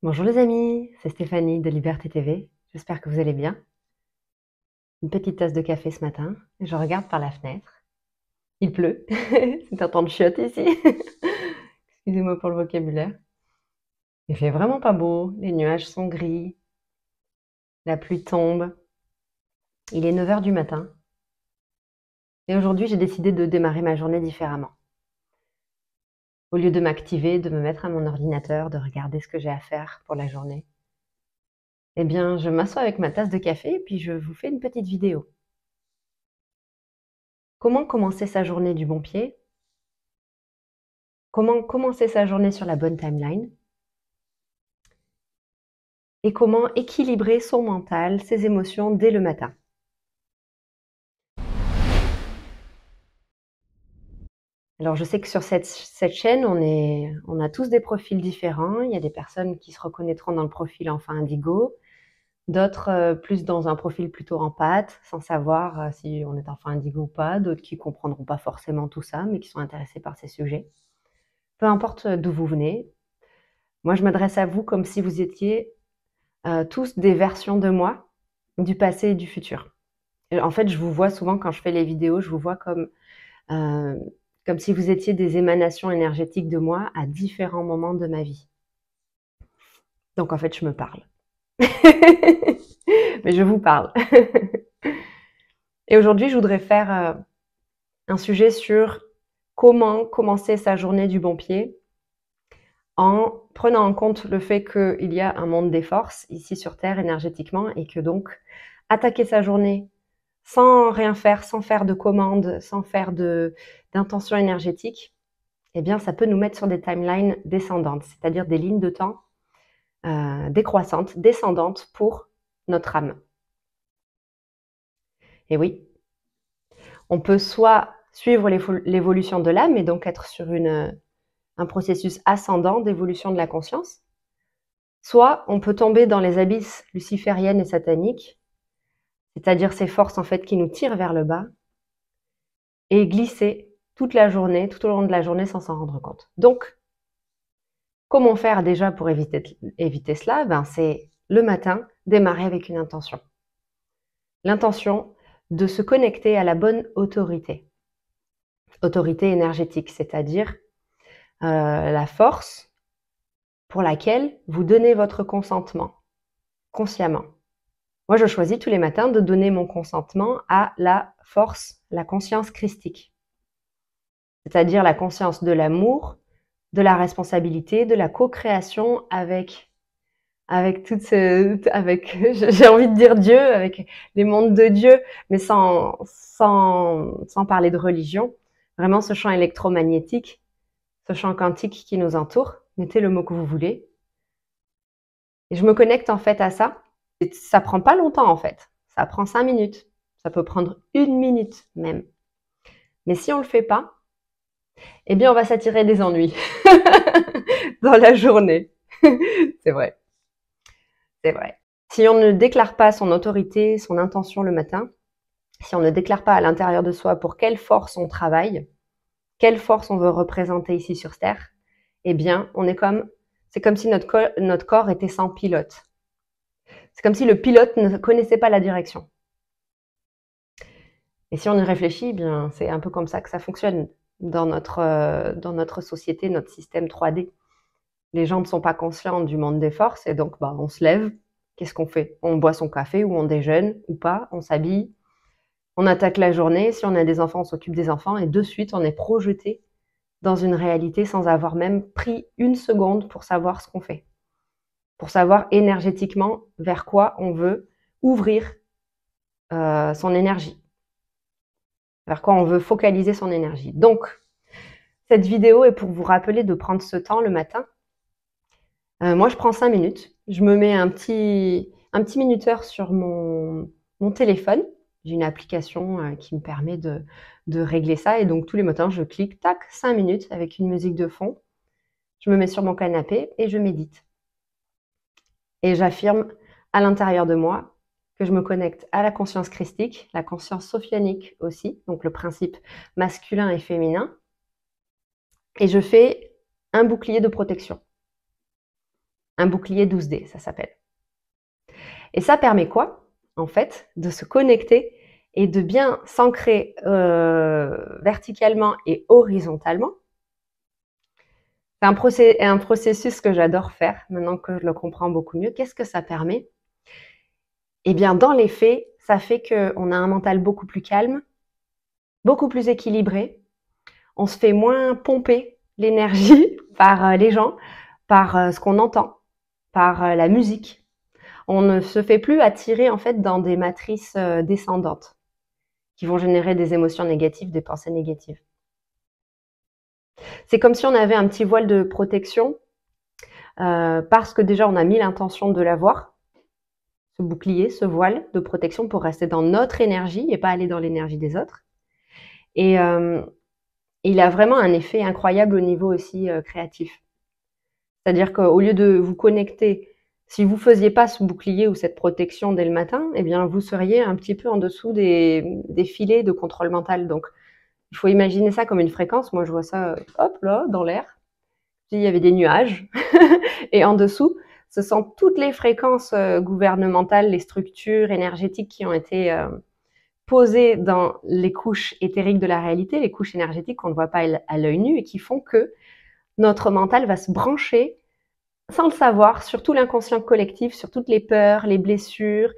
Bonjour les amis, c'est Stéphanie de Liberté TV. J'espère que vous allez bien. Une petite tasse de café ce matin et je regarde par la fenêtre. Il pleut, c'est un temps de chiottes ici. Excusez-moi pour le vocabulaire. Il fait vraiment pas beau, les nuages sont gris, la pluie tombe. Il est 9 heures du matin et aujourd'hui j'ai décidé de démarrer ma journée différemment. Au lieu de m'activer, de me mettre à mon ordinateur, de regarder ce que j'ai à faire pour la journée, eh bien je m'assois avec ma tasse de café et puis je vous fais une petite vidéo. Comment commencer sa journée du bon pied? Comment commencer sa journée sur la bonne timeline? Et comment équilibrer son mental, ses émotions dès le matin? Alors je sais que sur cette chaîne, on a tous des profils différents. Il y a des personnes qui se reconnaîtront dans le profil enfant indigo, d'autres plus dans un profil plutôt empathe, sans savoir si on est enfant indigo ou pas, d'autres qui comprendront pas forcément tout ça, mais qui sont intéressés par ces sujets. Peu importe d'où vous venez, moi je m'adresse à vous comme si vous étiez tous des versions de moi, du passé et du futur. Et en fait, je vous vois souvent quand je fais les vidéos, je vous vois comme si vous étiez des émanations énergétiques de moi à différents moments de ma vie. Donc en fait, je me parle. Mais je vous parle. Et aujourd'hui, je voudrais faire un sujet sur comment commencer sa journée du bon pied en prenant en compte le fait qu'il y a un monde des forces ici sur Terre énergétiquement et que donc attaquer sa journée sans rien faire, sans faire de commandes, sans faire d'intention énergétique, eh bien, ça peut nous mettre sur des timelines descendantes, c'est-à-dire des lignes de temps décroissantes, descendantes pour notre âme. Et oui, on peut soit suivre l'évolution de l'âme et donc être sur un processus ascendant d'évolution de la conscience, soit on peut tomber dans les abysses lucifériennes et sataniques, c'est-à-dire ces forces en fait qui nous tirent vers le bas, et glisser toute la journée, tout au long de la journée sans s'en rendre compte. Donc, comment faire déjà pour éviter cela? C'est le matin, démarrer avec une intention. L'intention de se connecter à la bonne autorité. Autorité énergétique, c'est-à-dire la force pour laquelle vous donnez votre consentement, consciemment. Moi, je choisis tous les matins de donner mon consentement à la force, la conscience christique. C'est-à-dire la conscience de l'amour, de la responsabilité, de la co-création avec j'ai envie de dire Dieu, avec les mondes de Dieu, mais sans parler de religion. Vraiment ce champ électromagnétique, ce champ quantique qui nous entoure. Mettez le mot que vous voulez. Et je me connecte en fait à ça. Et ça prend pas longtemps en fait. Ça prend 5 minutes. Ça peut prendre 1 minute même. Mais si on le fait pas, eh bien on va s'attirer des ennuis dans la journée. C'est vrai. C'est vrai. Si on ne déclare pas son autorité, son intention le matin, si on ne déclare pas à l'intérieur de soi pour quelle force on travaille, quelle force on veut représenter ici sur Terre, eh bien, c'est comme si notre corps était sans pilote. C'est comme si le pilote ne connaissait pas la direction. Et si on y réfléchit, eh bien, c'est un peu comme ça que ça fonctionne dans notre société, notre système 3D. Les gens ne sont pas conscients du monde des forces et donc on se lève. Qu'est-ce qu'on fait? On boit son café ou on déjeune ou pas, on s'habille, on attaque la journée. Si on a des enfants, on s'occupe des enfants et de suite, on est projeté dans une réalité sans avoir même pris une seconde pour savoir ce qu'on fait, pour savoir énergétiquement vers quoi on veut ouvrir son énergie, vers quoi on veut focaliser son énergie. Donc, cette vidéo est pour vous rappeler de prendre ce temps le matin. Moi, je prends 5 minutes. Je me mets un petit minuteur sur mon téléphone. J'ai une application qui me permet de régler ça. Et donc, tous les matins, je clique, tac, 5 minutes avec une musique de fond. Je me mets sur mon canapé et je médite. Et j'affirme à l'intérieur de moi que je me connecte à la conscience christique, la conscience sophianique aussi, donc le principe masculin et féminin. Et je fais un bouclier de protection. Un bouclier 12D, ça s'appelle. Et ça permet quoi? En fait, de se connecter et de bien s'ancrer verticalement et horizontalement. C'est un processus que j'adore faire, maintenant que je le comprends beaucoup mieux. Qu'est-ce que ça permet? Eh bien, dans les faits, ça fait qu'on a un mental beaucoup plus calme, beaucoup plus équilibré. On se fait moins pomper l'énergie par les gens, par ce qu'on entend, par la musique. On ne se fait plus attirer en fait dans des matrices descendantes qui vont générer des émotions négatives, des pensées négatives. C'est comme si on avait un petit voile de protection parce que déjà on a mis l'intention de l'avoir, ce bouclier, ce voile de protection pour rester dans notre énergie et pas aller dans l'énergie des autres. Et il a vraiment un effet incroyable au niveau aussi créatif. C'est-à-dire qu'au lieu de vous connecter, si vous faisiez pas ce bouclier ou cette protection dès le matin, eh bien vous seriez un petit peu en dessous des filets de contrôle mental. Donc il faut imaginer ça comme une fréquence. Moi je vois ça, hop là, dans l'air. Il y avait des nuages et en dessous, ce sont toutes les fréquences gouvernementales, les structures énergétiques qui ont été posées dans les couches éthériques de la réalité, les couches énergétiques qu'on ne voit pas à l'œil nu et qui font que notre mental va se brancher sans le savoir sur tout l'inconscient collectif, sur toutes les peurs, les blessures,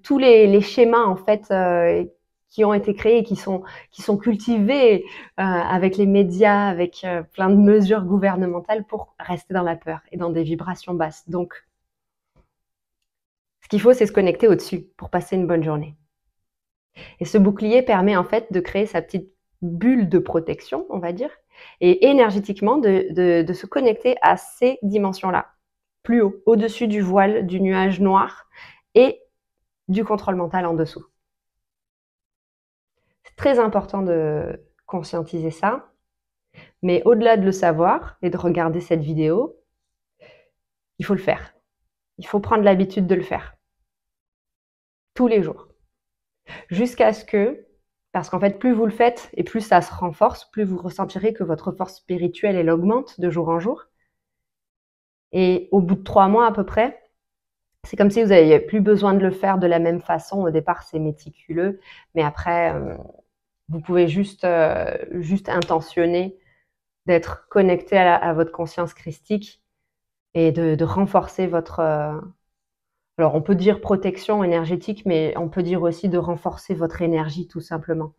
tous les schémas en fait qui ont été créés, qui sont cultivés avec les médias, avec plein de mesures gouvernementales pour rester dans la peur et dans des vibrations basses. Donc, ce qu'il faut, c'est se connecter au-dessus pour passer une bonne journée. Et ce bouclier permet en fait de créer sa petite bulle de protection, on va dire, et énergétiquement de se connecter à ces dimensions-là, plus haut, au-dessus du voile, du nuage noir et du contrôle mental en dessous. C'est très important de conscientiser ça, mais au-delà de le savoir et de regarder cette vidéo, il faut le faire. Il faut prendre l'habitude de le faire. Tous les jours. Jusqu'à ce que, parce qu'en fait, plus vous le faites et plus ça se renforce, plus vous ressentirez que votre force spirituelle, elle augmente de jour en jour. Et au bout de 3 mois à peu près, c'est comme si vous n'aviez plus besoin de le faire de la même façon. Au départ, c'est méticuleux, mais après, vous pouvez juste intentionner d'être connecté à votre conscience christique et de renforcer votre... alors, on peut dire protection énergétique, mais on peut dire aussi de renforcer votre énergie, tout simplement.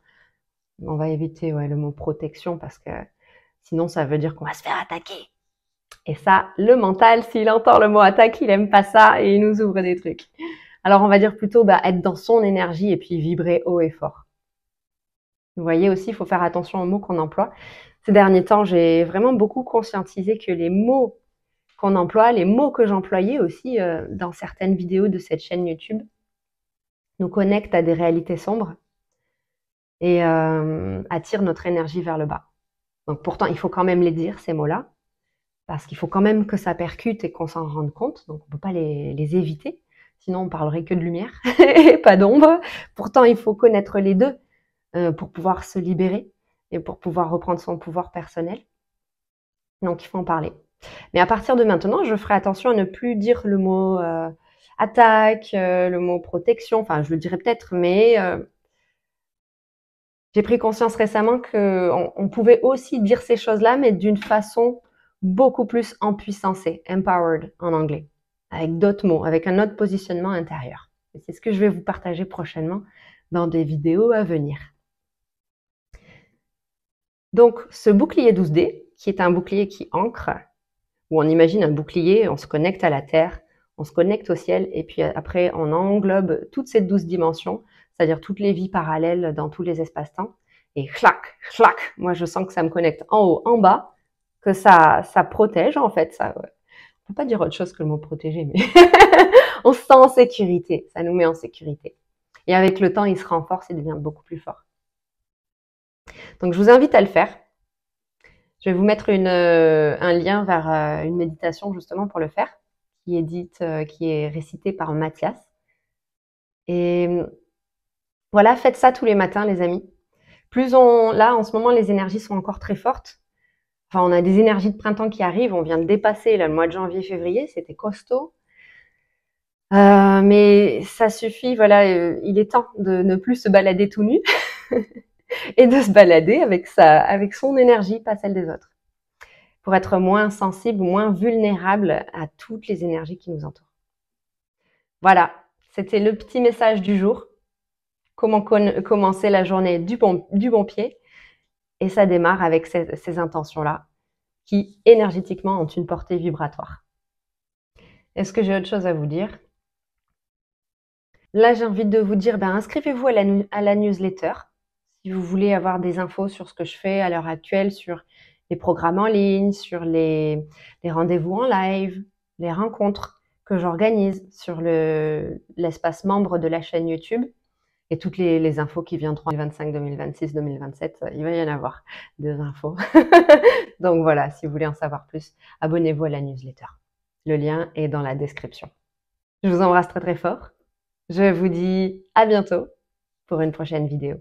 On va éviter le mot protection parce que sinon, ça veut dire qu'on va se faire attaquer. Et ça, le mental, s'il entend le mot attaque, il aime pas ça et il nous ouvre des trucs. Alors, on va dire plutôt être dans son énergie et puis vibrer haut et fort. Vous voyez aussi, il faut faire attention aux mots qu'on emploie. Ces derniers temps, j'ai vraiment beaucoup conscientisé que les mots qu'on emploie, les mots que j'employais aussi dans certaines vidéos de cette chaîne YouTube, nous connectent à des réalités sombres et attirent notre énergie vers le bas. Donc pourtant, il faut quand même les dire, ces mots-là, parce qu'il faut quand même que ça percute et qu'on s'en rende compte. Donc on ne peut pas les éviter, sinon on parlerait que de lumière et pas d'ombre. Pourtant, il faut connaître les deux pour pouvoir se libérer et pour pouvoir reprendre son pouvoir personnel. Donc il faut en parler. Mais à partir de maintenant, je ferai attention à ne plus dire le mot attaque, le mot protection. Enfin, je le dirai peut-être, mais j'ai pris conscience récemment qu'on pouvait aussi dire ces choses-là, mais d'une façon beaucoup plus empuissancée, empowered en anglais, avec d'autres mots, avec un autre positionnement intérieur. Et c'est ce que je vais vous partager prochainement dans des vidéos à venir. Donc, ce bouclier 12D, qui est un bouclier qui ancre, où on imagine un bouclier, on se connecte à la Terre, on se connecte au ciel, et puis après, on englobe toutes ces 12 dimensions, c'est-à-dire toutes les vies parallèles dans tous les espaces-temps. Et clac, clac, moi je sens que ça me connecte en haut, en bas, que ça protège en fait. Ça, on peut pas dire autre chose que le mot protéger, mais on se sent en sécurité, ça nous met en sécurité. Et avec le temps, il se renforce et devient beaucoup plus fort. Donc je vous invite à le faire. Je vais vous mettre un lien vers une méditation justement pour le faire, qui est récitée par Mathias. Et voilà, faites ça tous les matins, les amis. Là, en ce moment, les énergies sont encore très fortes. Enfin, on a des énergies de printemps qui arrivent. On vient de dépasser là, le mois de janvier, février. C'était costaud. Mais ça suffit, voilà, il est temps de ne plus se balader tout nu et de se balader avec son énergie, pas celle des autres, pour être moins sensible, moins vulnérable à toutes les énergies qui nous entourent. Voilà, c'était le petit message du jour. Comment commencer la journée du bon pied. Et ça démarre avec ces intentions-là qui, énergétiquement, ont une portée vibratoire. Est-ce que j'ai autre chose à vous dire? Là, j'ai envie de vous dire, inscrivez-vous à la newsletter si vous voulez avoir des infos sur ce que je fais à l'heure actuelle, sur les programmes en ligne, sur les rendez-vous en live, les rencontres que j'organise sur l'espace membre de la chaîne YouTube et toutes les infos qui viendront en 2025, 2026, 2027. Il va y en avoir des infos. Donc voilà, si vous voulez en savoir plus, abonnez-vous à la newsletter. Le lien est dans la description. Je vous embrasse très très fort. Je vous dis à bientôt pour une prochaine vidéo.